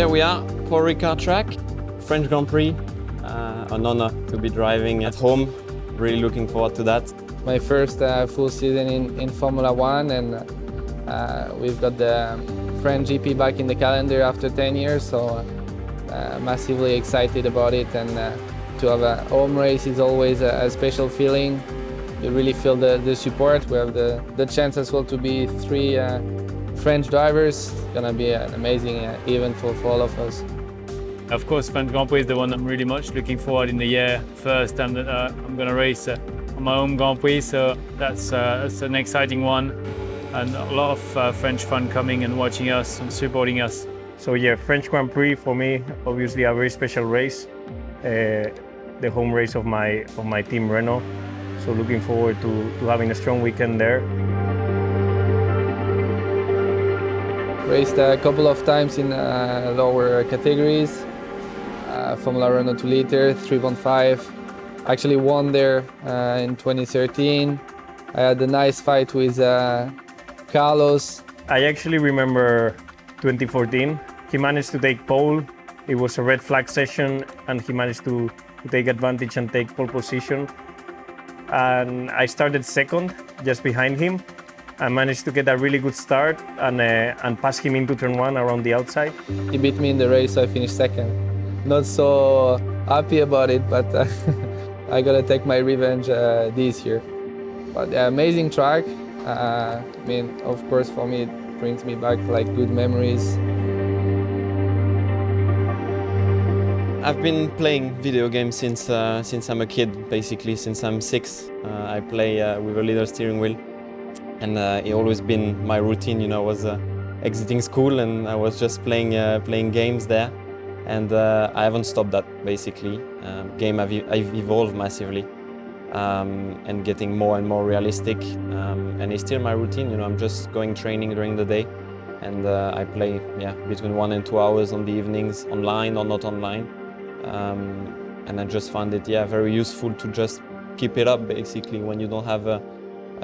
we are, Paul Ricard track, French Grand Prix. An honor to be driving at home. Really looking forward to that. My first full season in Formula One, and we've got the French GP back in the calendar after 10 years, so massively excited about it. And to have a home race is always a special feeling. You really feel the support. We have the chance as well to be 3 French drivers. It's gonna be an amazing event for all of us. Of course, French Grand Prix is the one I'm really much looking forward in the year. First time that I'm going to race on my own Grand Prix, so that's an exciting one. And a lot of French fun coming and watching us and supporting us. So yeah, French Grand Prix for me, obviously a very special race. The home race of my team Renault. So looking forward to having a strong weekend there. Raced a couple of times in lower categories. Formula Renault 2 liter, 3.5. Actually won there in 2013. I had a nice fight with Carlos. I actually remember 2014. He managed to take pole. It was a red flag session and he managed to take advantage and take pole position. And I started second, just behind him. I managed to get a really good start and pass him into turn 1 around the outside. He beat me in the race, so I finished second. Not so happy about it, but I gotta take my revenge this year. But amazing track. I mean, of course, for me, it brings me back like good memories. I've been playing video games since I'm a kid, basically since I'm 6. I play with a little steering wheel, and it always been my routine. You know, I was exiting school and I was just playing games there. And I haven't stopped that, basically. I've evolved massively and getting more and more realistic. And it's still my routine, you know, I'm just going training during the day. And I play between 1 and 2 hours on the evenings, online or not online. And I just found it very useful to just keep it up, basically. When you don't have a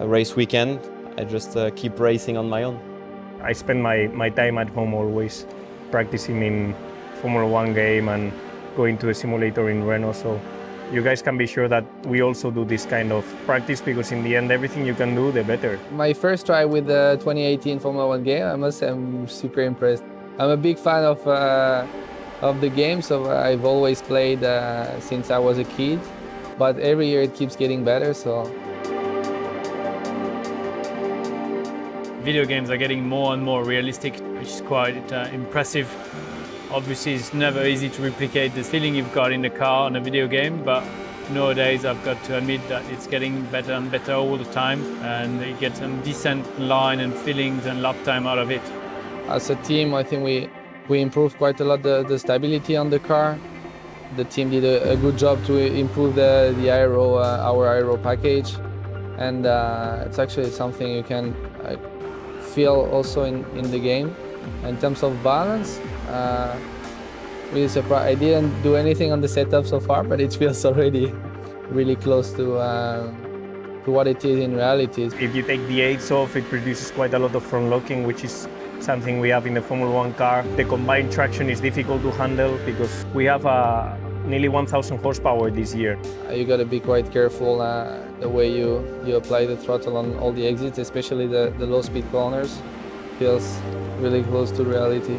race weekend, I just keep racing on my own. I spend my time at home always, practicing in Formula One game and going to a simulator in Renault, so you guys can be sure that we also do this kind of practice, because in the end, everything you can do, the better. My first try with the 2018 Formula One game, I must say I'm super impressed. I'm a big fan of the game, so I've always played since I was a kid, but every year it keeps getting better, so. Video games are getting more and more realistic, which is quite impressive. Obviously, it's never easy to replicate the feeling you've got in the car on a video game, but nowadays I've got to admit that it's getting better and better all the time, and you get some decent line and feelings and lap time out of it. As a team, I think we improved quite a lot the stability on the car. The team did a good job to improve the aero, our aero package, and it's actually something you can feel also in the game. In terms of balance, really surprised. I didn't do anything on the setup so far, but it feels already really close to what it is in reality. If you take the aids off, it produces quite a lot of front locking, which is something we have in the Formula One car. The combined traction is difficult to handle because we have nearly 1,000 horsepower this year. You got to be quite careful the way you apply the throttle on all the exits, especially the low-speed corners. Feels really close to reality.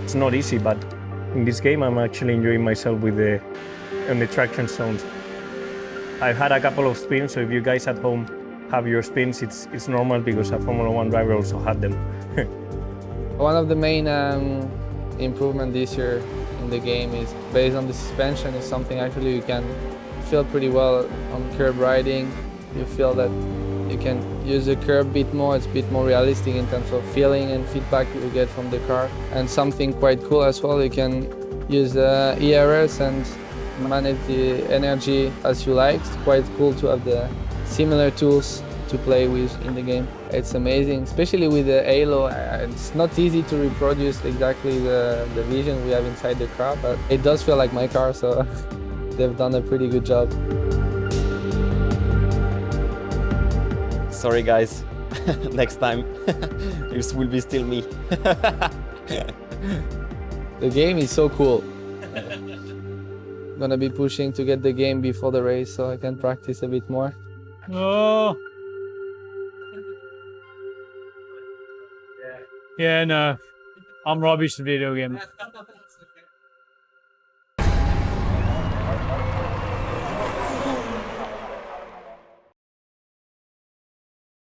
It's not easy, but in this game I'm actually enjoying myself with the traction zones. I've had a couple of spins, so if you guys at home have your spins, it's normal because a Formula One driver also had them. One of the main improvements this year in the game is based on the suspension. Is something actually you can feel pretty well on curb riding. You feel that you can use the curb a bit more. It's a bit more realistic in terms of feeling and feedback you get from the car. And something quite cool as well, you can use the ERS and manage the energy as you like. It's quite cool to have the similar tools to play with in the game. It's amazing, especially with the halo. It's not easy to reproduce exactly the vision we have inside the car, but it does feel like my car, so they've done a pretty good job. Sorry guys, next time this will be still me. The game is so cool. Gonna be pushing to get the game before the race so I can practice a bit more. Oh. Yeah, no. I'm rubbish at video games.